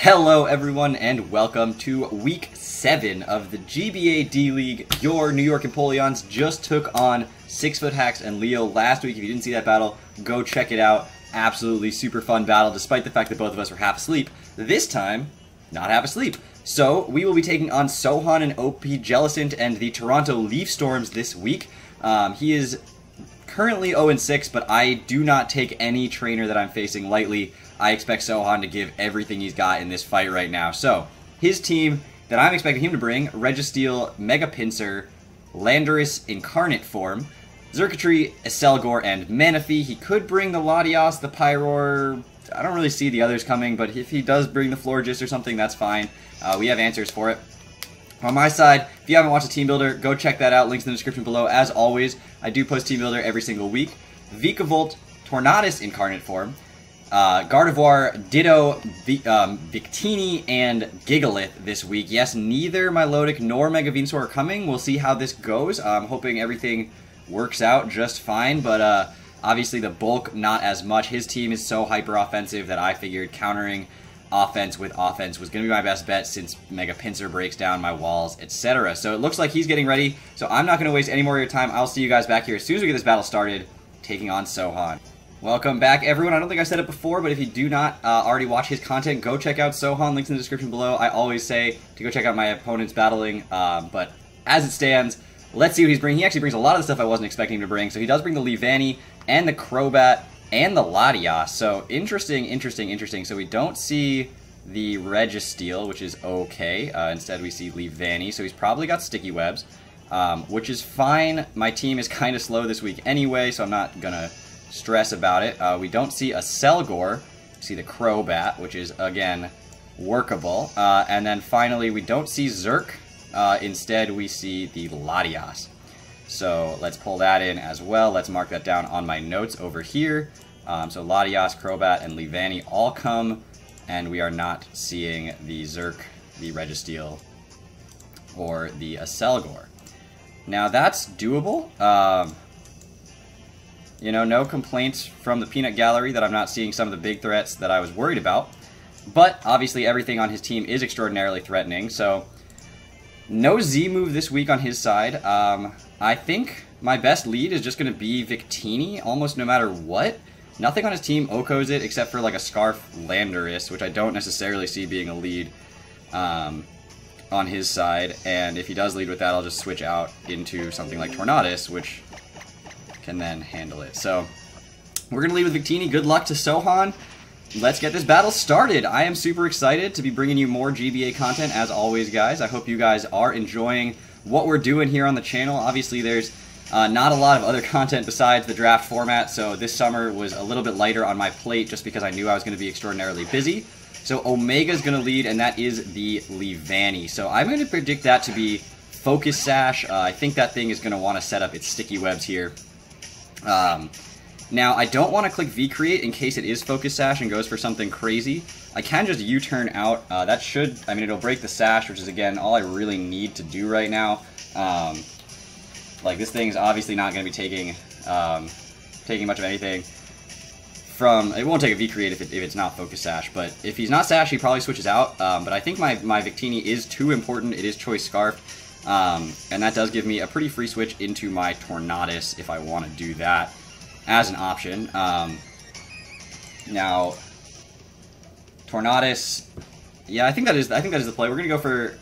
Hello everyone and welcome to week 7 of the GBA D-League. Your New York Empoleons just took on 6-Foot Hacks and Leo last week. If you didn't see that battle, go check it out. Absolutely super fun battle despite the fact that both of us were half asleep. This time, not half asleep. So we will be taking on Sohan and OP Jellicent and the Toronto Leaf Storms this week. He is currently 0-6, but I do not take any trainer that I'm facing lightly. I expect Sohan to give everything he's got in this fight right now. So, his team that I'm expecting him to bring, Registeel, Mega Pinsir, Landorus Incarnate Form, Xurkitree, Iselgor, and Manaphy. He could bring the Latios, the Pyroar. I don't really see the others coming, but if he does bring the Florges or something, that's fine. We have answers for it. On my side, if you haven't watched a Team Builder, go check that out. Links in the description below. As always, I do post Team Builder every single week. Vikavolt, Tornadus Incarnate Form, Gardevoir, Ditto, Victini, and Gigalith this week. Yes, neither Milotic nor Mega Venusaur are coming. We'll see how this goes. I'm hoping everything works out just fine, but obviously the bulk, not as much. His team is so hyper-offensive that I figured countering offense with offense was going to be my best bet since Mega Pinsir breaks down my walls, etc. So it looks like he's getting ready, so I'm not going to waste any more of your time. I'll see you guys back here as soon as we get this battle started, taking on Sohan. Welcome back, everyone. I don't think I said it before, but if you do not already watch his content, go check out Sohan. Links in the description below. I always say to go check out my opponents battling, but as it stands, let's see what he's bringing. He actually brings a lot of the stuff I wasn't expecting him to bring. So he does bring the Leavanny and the Crobat and the Latios. So interesting. So we don't see the Registeel, which is okay. Instead, we see Leavanny. So he's probably got Sticky Webs, which is fine. My team is kind of slow this week anyway, so I'm not going to stress about it. We don't see a Iselgor. We see the Crobat, which is, again, workable. And then finally, we don't see Zerk. Instead, we see the Latios. So let's pull that in as well. Let's mark that down on my notes over here. So Latios, Crobat, and Leavanny all come, and we are not seeing the Zerk, the Registeel, or the Iselgor. Now that's doable. You know, no complaints from the peanut gallery that I'm not seeing some of the big threats that I was worried about. But obviously everything on his team is extraordinarily threatening, so no Z move this week on his side. I think my best lead is just going to be Victini, almost no matter what. Nothing on his team OHKOs it except for like a Scarf Landorus, which I don't necessarily see being a lead on his side. And if he does lead with that, I'll just switch out into something like Tornadus, which can then handle it. So we're going to lead with Victini. Good luck to Sohan. Let's get this battle started. I am super excited to be bringing you more GBA content as always, guys. I hope you guys are enjoying what we're doing here on the channel. Obviously, there's not a lot of other content besides the draft format, so this summer was a little bit lighter on my plate just because I knew I was going to be extraordinarily busy. So Omega's going to lead, and that is the Leavanny. So I'm going to predict that to be Focus Sash. I think that thing is going to want to set up its Sticky Webs here. Now, I don't want to click V-Create in case it is Focus Sash and goes for something crazy. I can just U-turn out. That should, I mean, it'll break the Sash, which is, again, all I really need to do right now. Like, this thing's obviously not going to be taking much of anything from... It won't take a V-Create if it's not Focus Sash, but if he's not Sash, he probably switches out. But I think my Victini is too important. It is Choice Scarf. And that does give me a pretty free switch into my Tornadus if I want to do that as an option. Now, Tornadus, yeah, I think that is the play. We're gonna go for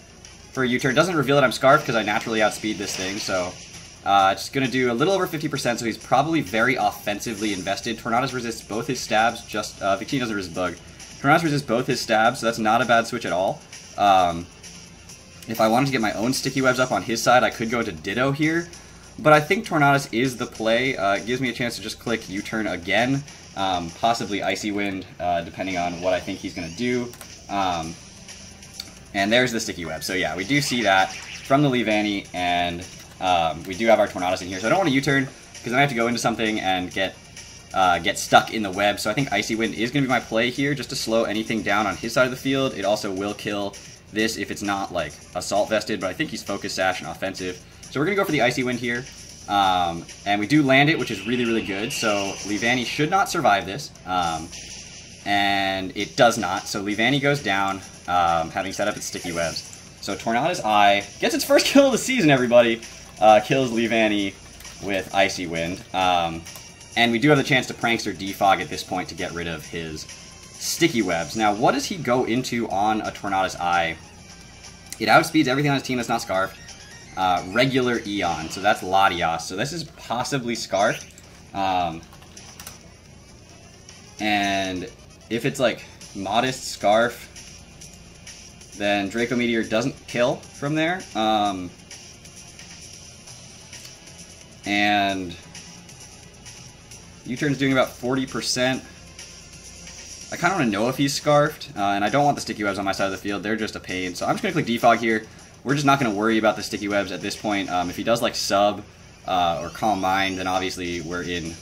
a U-turn. Doesn't reveal that I'm Scarfed because I naturally outspeed this thing, so just gonna do a little over 50%. So he's probably very offensively invested. Tornadus resists both his stabs. Just Victini doesn't resist Bug. Tornadus resists both his stabs, so that's not a bad switch at all. If I wanted to get my own Sticky Webs up on his side, I could go to Ditto here. But I think Tornadus is the play. It gives me a chance to just click U-turn again. Possibly Icy Wind, depending on what I think he's going to do. And there's the Sticky Web. So yeah, we do see that from the Leavanny, and we do have our Tornadus in here. So I don't want to U-turn, because then I have to go into something and get stuck in the web. So I think Icy Wind is going to be my play here, just to slow anything down on his side of the field. It also will kill this if it's not like Assault Vested, but I think he's Focus Sash and offensive. So we're going to go for the Icy Wind here. And we do land it, which is really, really good. So Leavanny should not survive this. and it does not. So Leavanny goes down, having set up its sticky webs. So Tornadus-i gets its first kill of the season, everybody. Kills Leavanny with Icy Wind. And we do have the chance to Prankster Defog at this point to get rid of his sticky webs. Now, what does he go into on a Tornadus-i? It outspeeds everything on his team that's not Scarf. Regular Eon, so that's Latias. So this is possibly Scarf. And if it's like modest Scarf, then Draco Meteor doesn't kill from there. And U-Turn's doing about 40%. I kind of want to know if he's Scarfed, and I don't want the sticky webs on my side of the field. They're just a pain. So I'm just going to click Defog here. We're just not going to worry about the sticky webs at this point. If he does like Sub or Calm Mind, then obviously we're in.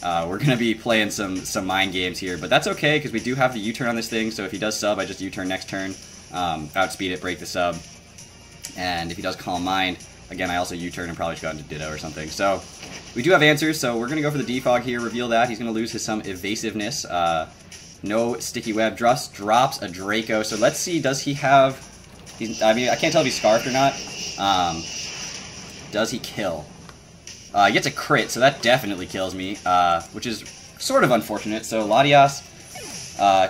We're going to be playing some mind games here, but that's okay because we do have the U-Turn on this thing. So if he does Sub, I just U-Turn next turn, outspeed it, break the Sub, and if he does Calm Mind, again I also U-Turn and probably just go into Ditto or something. So we do have answers. So we're going to go for the Defog here, reveal that he's going to lose his some evasiveness. No sticky web. Drops a Draco. So let's see, does he have... I mean, I can't tell if he's Scarfed or not. Does he kill? He gets a crit, so that definitely kills me, which is sort of unfortunate. So Latias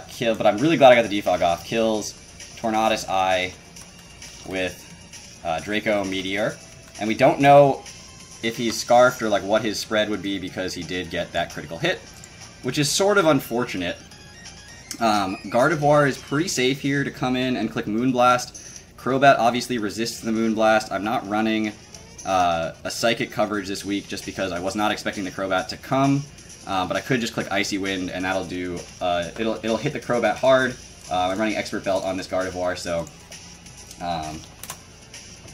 kill, but I'm really glad I got the Defog off. Kills Tornadus-i with Draco Meteor. And we don't know if he's Scarfed or like what his spread would be because he did get that critical hit, which is sort of unfortunate. Gardevoir is pretty safe here to come in and click Moonblast. Crobat obviously resists the Moonblast. I'm not running a Psychic coverage this week just because I was not expecting the Crobat to come. But I could just click Icy Wind and that'll do, it'll hit the Crobat hard. I'm running Expert Belt on this Gardevoir, so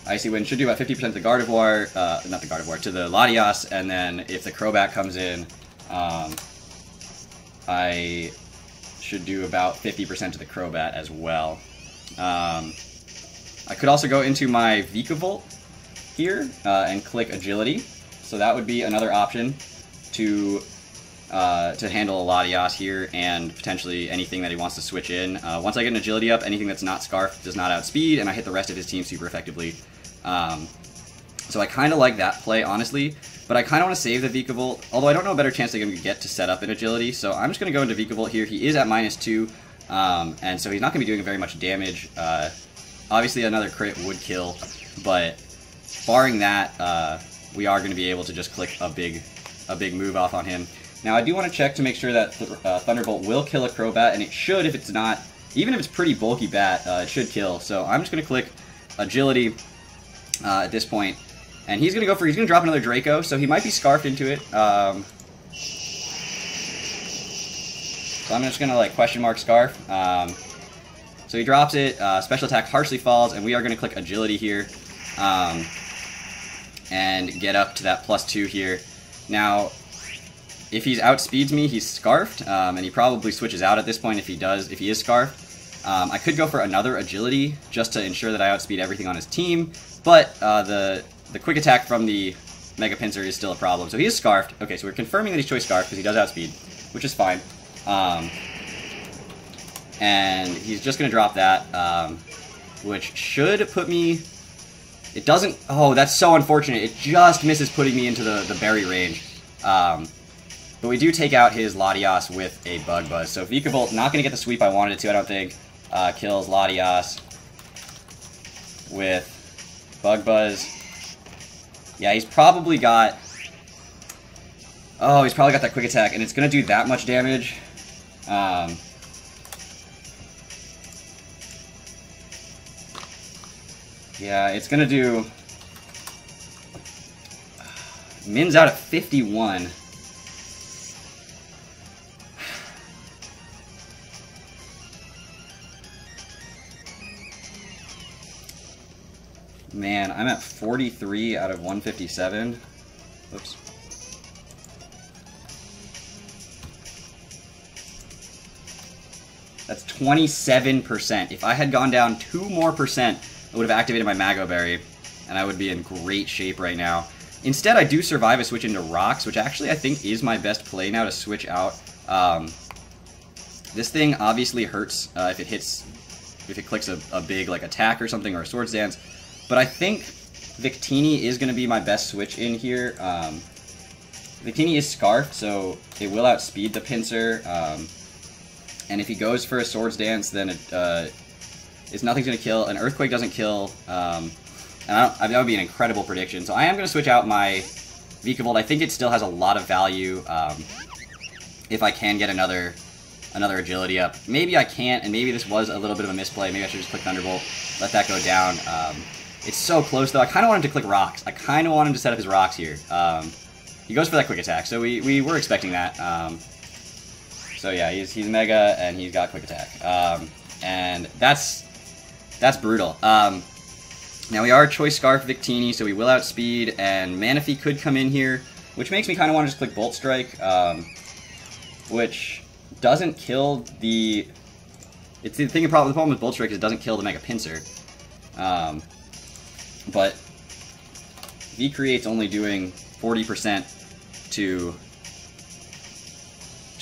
Icy Wind should do about 50% to the Gardevoir, not the Gardevoir, to the Latias, and then if the Crobat comes in, I should do about 50% to the Crobat as well. I could also go into my Vikavolt here and click Agility, so that would be another option to handle a Latias here and potentially anything that he wants to switch in. Once I get an Agility up, anything that's not Scarf does not outspeed, and I hit the rest of his team super effectively. So I kind of like that play, honestly, but I kind of want to save the Vikavolt, although I don't know a better chance they're going to get to set up an Agility, so I'm just going to go into Vikavolt here. He is at -2, and so he's not going to be doing very much damage. Obviously another crit would kill, but barring that, we are going to be able to just click a big move off on him. Now I do want to check to make sure that Thunderbolt will kill a Crobat, and it should if it's not. Even if it's pretty bulky bat, it should kill. So I'm just going to click Agility at this point. And he's going to drop another Draco, so he might be Scarfed into it. So I'm just going to like question mark Scarf. So he drops it, special attack harshly falls, and we are going to click Agility here. And get up to that +2 here. Now, if he outspeeds me, he's Scarfed, and he probably switches out at this point if he is Scarfed. I could go for another Agility just to ensure that I outspeed everything on his team, but the quick attack from the Mega Pinsir is still a problem. So he is Scarfed. Okay, so we're confirming that he's Choice Scarf because he does outspeed, which is fine. And he's just going to drop that, which should put me... It doesn't... Oh, that's so unfortunate. It just misses putting me into the berry range. But we do take out his Latias with a Bug Buzz. So Vikavolt not going to get the sweep I wanted it to, I don't think. Kills Latias with Bug Buzz. Yeah, he's probably got... Oh, he's probably got that quick attack, and it's going to do that much damage. Yeah, it's going to do... Min's out at 51. Man, I'm at 43 out of 157. Oops. That's 27%. If I had gone down 2 more %, I would have activated my Mago Berry, and I would be in great shape right now. Instead, I do survive a switch into Rocks, which actually I think is my best play now to switch out This thing obviously hurts if it clicks a big like attack or something, or a Swords Dance. But I think Victini is going to be my best switch in here. Victini is Scarfed, so it will outspeed the Pinsir. And if he goes for a Swords Dance, then nothing's going to kill. An Earthquake doesn't kill. And that would be an incredible prediction. So I am going to switch out my Vikavolt. I think it still has a lot of value if I can get another agility up. Maybe I can't, and maybe this was a little bit of a misplay. Maybe I should just click Thunderbolt, let that go down. It's so close, though. I kind of want him to click Rocks. I kind of want him to set up his Rocks here. He goes for that Quick Attack, so we were expecting that. So yeah, he's Mega, and he's got Quick Attack. And that's brutal. Now we are Choice Scarf Victini, so we will outspeed, and Manaphy could come in here, which makes me kind of want to just click Bolt Strike, which doesn't kill the... The problem with Bolt Strike is it doesn't kill the Mega Pinsir. But V-Create's only doing 40% to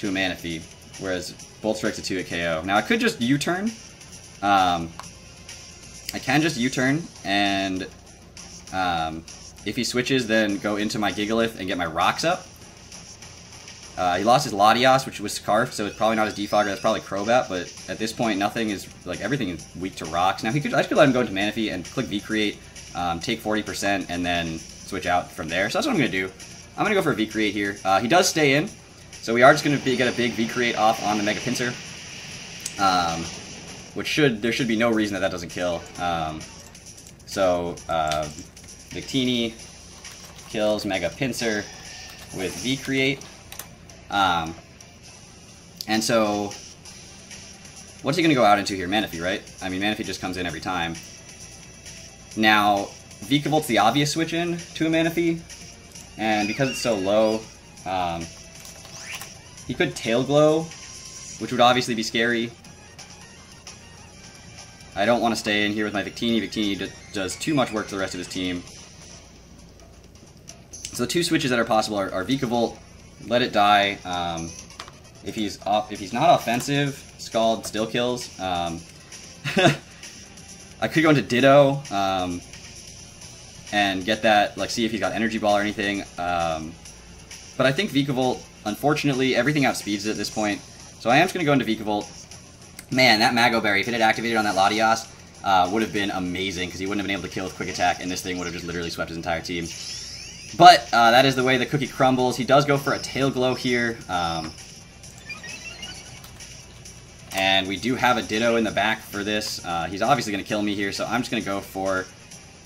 a Manaphy, whereas Bolt Strike's a 2-hit KO. Now I could just U-turn. I can just U-turn, and if he switches, then go into my Gigalith and get my Rocks up. He lost his Latias, which was Scarf, so it's probably not his Defogger, that's probably Crobat, but at this point, nothing is, like, everything is weak to Rocks. Now, I just could let him go into Manaphy and click V-Create, take 40%, and then switch out from there. So that's what I'm going to do. I'm going to go for a V-Create here. He does stay in, so we are just going to get a big V-Create off on the Mega Pinsir. There should be no reason that doesn't kill. Victini kills Mega Pinsir with V-Create. And so, what's he going to go out into here? Manaphy, right? I mean, Manaphy just comes in every time. Now, Vikavolt's the obvious switch in to a Manaphy, and because it's so low, he could Tail Glow, which would obviously be scary. I don't want to stay in here with my Victini. Victini does too much work to the rest of his team. So the two switches that are possible are Vikavolt, let it die. If he's not offensive, Scald still kills. I could go into Ditto and get that, like, see if he's got Energy Ball or anything. But I think Vikavolt, unfortunately, everything outspeeds it at this point. So I am just going to go into Vikavolt. Man, that Mago Berry, if it had activated on that Latias, would have been amazing, because he wouldn't have been able to kill with Quick Attack, and this thing would have just literally swept his entire team. But that is the way the cookie crumbles. He does go for a Tail Glow here. And we do have a Ditto in the back for this. He's obviously going to kill me here, so I'm just going to go for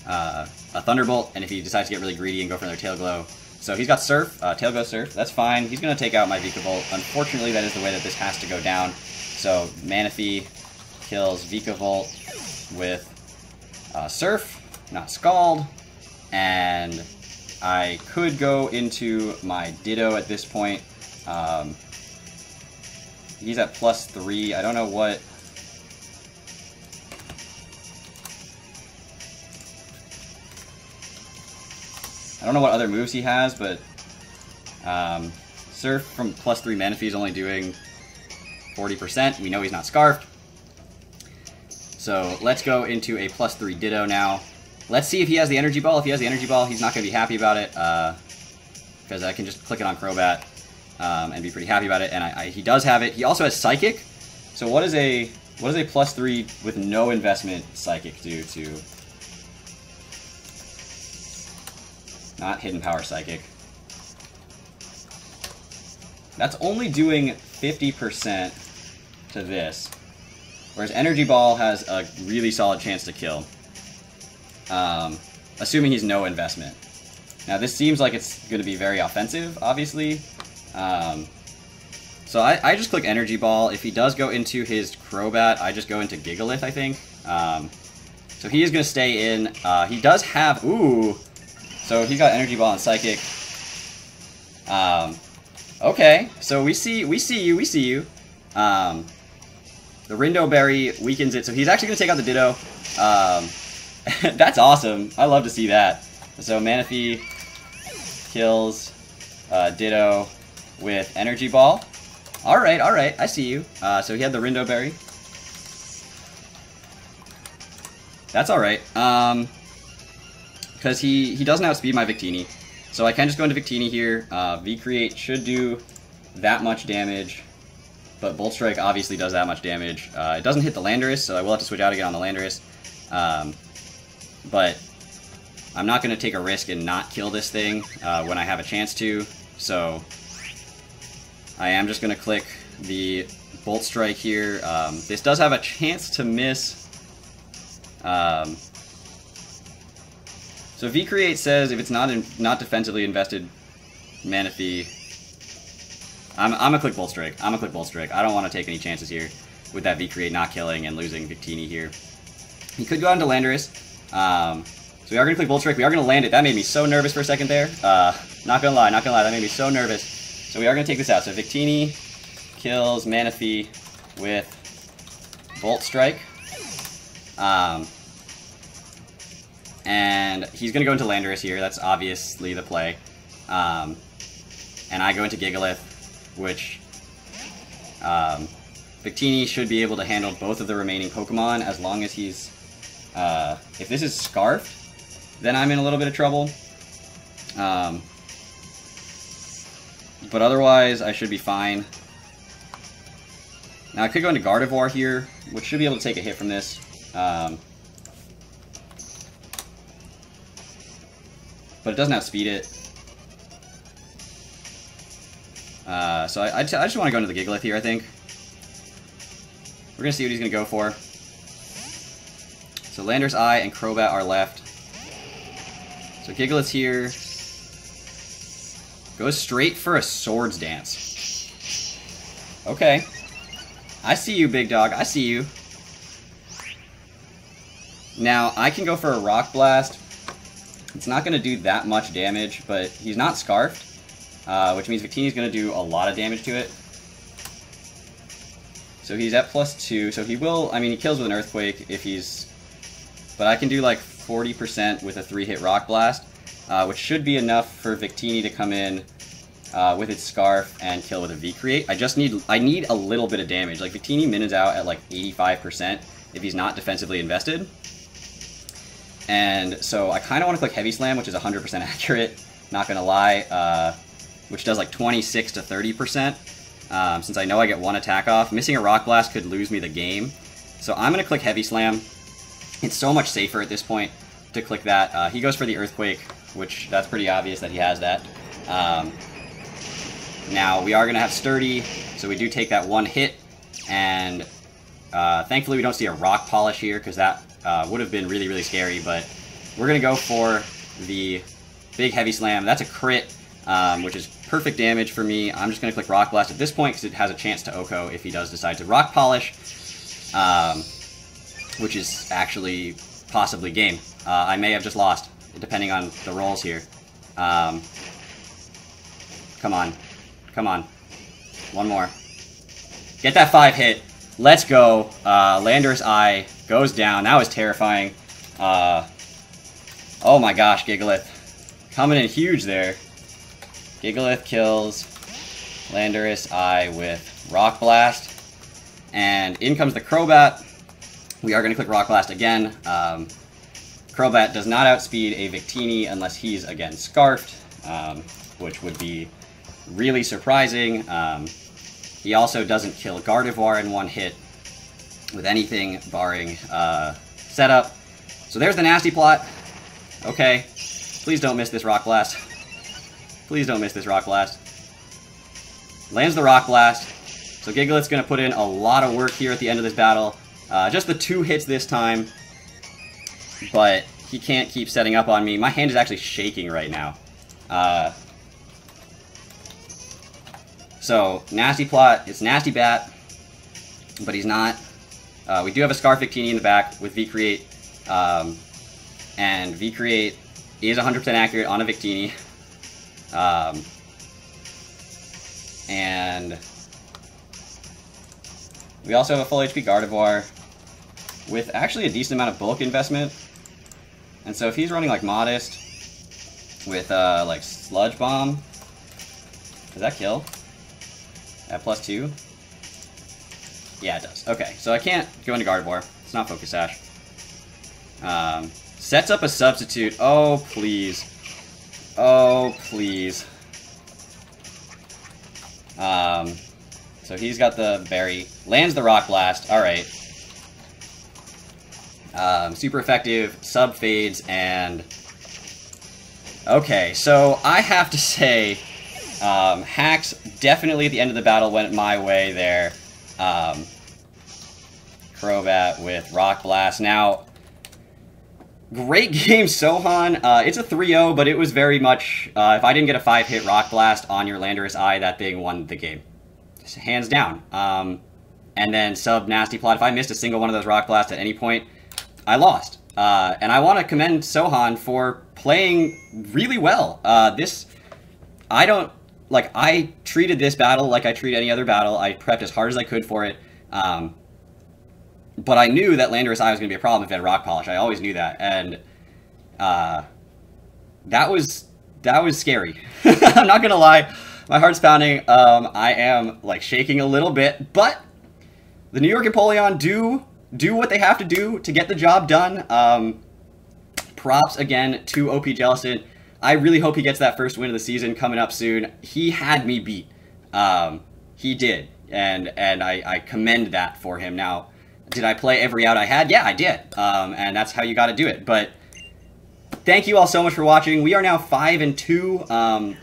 a Thunderbolt, and if he decides to get really greedy and go for another Tail Glow. So he's got Surf, Tail Glow Surf, that's fine. He's going to take out my Vikavolt. Unfortunately, that is the way that this has to go down. So Manaphy kills Vikavolt with Surf, not Scald, and I could go into my Ditto at this point. He's at +3. I don't know what... I don't know what other moves he has, but Surf from +3 Manaphy is only doing 40%. We know he's not Scarfed. So let's go into a +3 Ditto now. Let's see if he has the Energy Ball. If he has the Energy Ball, he's not going to be happy about it, because I can just click it on Crobat and be pretty happy about it. And he does have it. He also has Psychic. So what does a +3 with no investment Psychic do to... Not Hidden Power Psychic. That's only doing 50% to this, whereas Energy Ball has a really solid chance to kill, assuming he's no investment. Now this seems like it's going to be very offensive, obviously, so I just click Energy Ball. If he does go into his Crobat, I just go into Gigalith, I think. So he is going to stay in. He does have... Ooh! So he's got Energy Ball and Psychic. Okay, so we see you. The Rindo Berry weakens it, so he's actually going to take out the Ditto. That's awesome. I love to see that. So Manaphy kills Ditto with Energy Ball. Alright, alright, I see you. So he had the Rindo Berry. That's alright. Because he doesn't outspeed my Victini. So I can just go into Victini here. V-Create should do that much damage. But Bolt Strike obviously does that much damage. It doesn't hit the Landorus, so I will have to switch out again on the Landorus. But I'm not going to take a risk and not kill this thing when I have a chance to. So I am just going to click the Bolt Strike here. This does have a chance to miss. So V-Create says if it's not defensively invested Manaphy, I'm gonna click Bolt Strike. I'm gonna click Bolt Strike. I don't want to take any chances here with that V-Create not killing and losing Victini here. He could go on to Landorus. So we are gonna click Bolt Strike. We are gonna land it. That made me so nervous for a second there. Not gonna lie, that made me so nervous. So we are gonna take this out. So Victini kills Manaphy with Bolt Strike. And he's gonna go into Landorus here. That's obviously the play. And I go into Gigalith, which Victini should be able to handle both of the remaining Pokemon as long as he's... if this is Scarfed, then I'm in a little bit of trouble. But otherwise, I should be fine. Now I could go into Gardevoir here, which should be able to take a hit from this. But it doesn't outspeed it. So I just want to go into the Gigalith here, I think. We're going to see what he's going to go for. So landorus-i and Crobat are left. So Gigalith's here. Goes straight for a Swords Dance. Okay. I see you, big dog. I see you. Now, I can go for a Rock Blast. It's not going to do that much damage, but he's not Scarfed, which means Victini's going to do a lot of damage to it. So he's at +2, so he will, I mean, he kills with an Earthquake if he's... But I can do like 40% with a 3-hit Rock Blast, which should be enough for Victini to come in with its Scarf and kill with a V-Create. I need a little bit of damage. Like, Victini mins out at like 85% if he's not defensively invested. And so I kind of want to click Heavy Slam, which is 100% accurate, not going to lie, which does like 26 to 30%, since I know I get one attack off. Missing a Rock Blast could lose me the game. So I'm going to click Heavy Slam. It's so much safer at this point to click that. He goes for the Earthquake, which that's pretty obvious that he has that. Now we are going to have Sturdy, so we do take that one hit, and thankfully we don't see a Rock Polish here, because that would have been really, really scary, but we're going to go for the big Heavy Slam. That's a crit, which is perfect damage for me. I'm just going to click Rock Blast at this point because it has a chance to OHKO if he does decide to Rock Polish, which is actually possibly game. I may have just lost, depending on the rolls here. Come on. Come on. One more. Get that 5 hit. Let's go. Landorus-i goes down. That was terrifying. Oh my gosh, Gigalith. Coming in huge there. Gigalith kills Landorus-i with Rock Blast. And in comes the Crobat. We are going to click Rock Blast again. Crobat does not outspeed a Victini unless he's, again, Scarfed, which would be really surprising. He also doesn't kill Gardevoir in one hit with anything barring setup. So there's the nasty plot. Okay. Please don't miss this Rock Blast. Please don't miss this Rock Blast. Lands the Rock Blast. So Gigalith's going to put in a lot of work here at the end of this battle. Just the 2 hits this time. But he can't keep setting up on me. My hand is actually shaking right now. So, nasty plot, it's Nasty Bat, but he's not. We do have a Scarf Victini in the back with V-Create, and V-Create is 100% accurate on a Victini. And we also have a full HP Gardevoir with actually a decent amount of bulk investment. And so if he's running like Modest with like Sludge Bomb, does that kill? At +2? Yeah, it does. Okay, so I can't go into Gardevoir. It's not Focus Sash. Sets up a substitute. Oh, please. Oh, please. So he's got the berry. Lands the Rock Blast. Alright. Super effective. Sub fades and... Okay, so I have to say... Hacks definitely at the end of the battle went my way there. Crobat with Rock Blast. Now... Great game, Sohan. It's a 3-0, but it was very much... if I didn't get a 5-hit Rock Blast on your landorus-i, that thing won the game. Just hands down. And then sub Nasty Plot. If I missed a single one of those Rock Blasts at any point, I lost. And I want to commend Sohan for playing really well. I don't... Like, I treated this battle like I treat any other battle. I prepped as hard as I could for it. But I knew that landorus-i was going to be a problem if it had Rock Polish. I always knew that. And that was scary. I'm not going to lie. My heart's pounding. I am, like, shaking a little bit. But the New York Empoleon do what they have to do to get the job done. Props, again, to OP Jellicent. I really hope he gets that first win of the season coming up soon. He had me beat. He did. And I commend that for him. Now... Did I play every out I had? Yeah, I did. And that's how you got to do it. But thank you all so much for watching. We are now 5-2.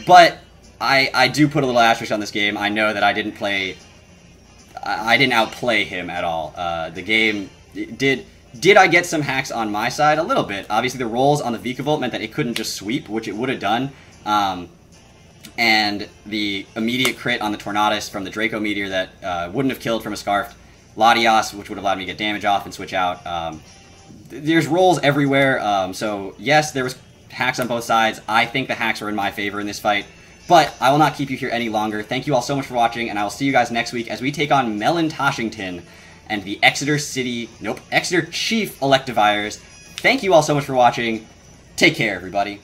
But I do put a little asterisk on this game. I know that I didn't outplay him at all. The game did I get some hacks on my side? A little bit. Obviously, the rolls on the Vikavolt meant that it couldn't just sweep, which it would have done. And the immediate crit on the Tornadus from the Draco Meteor that wouldn't have killed from a Scarf. Latias, which would have allowed me to get damage off and switch out. There's rolls everywhere, so yes, there was hacks on both sides. I think the hacks were in my favor in this fight, but I will not keep you here any longer. Thank you all so much for watching, and I will see you guys next week as we take on Melon Toshington and the Exeter Chief Electivires. Thank you all so much for watching. Take care, everybody.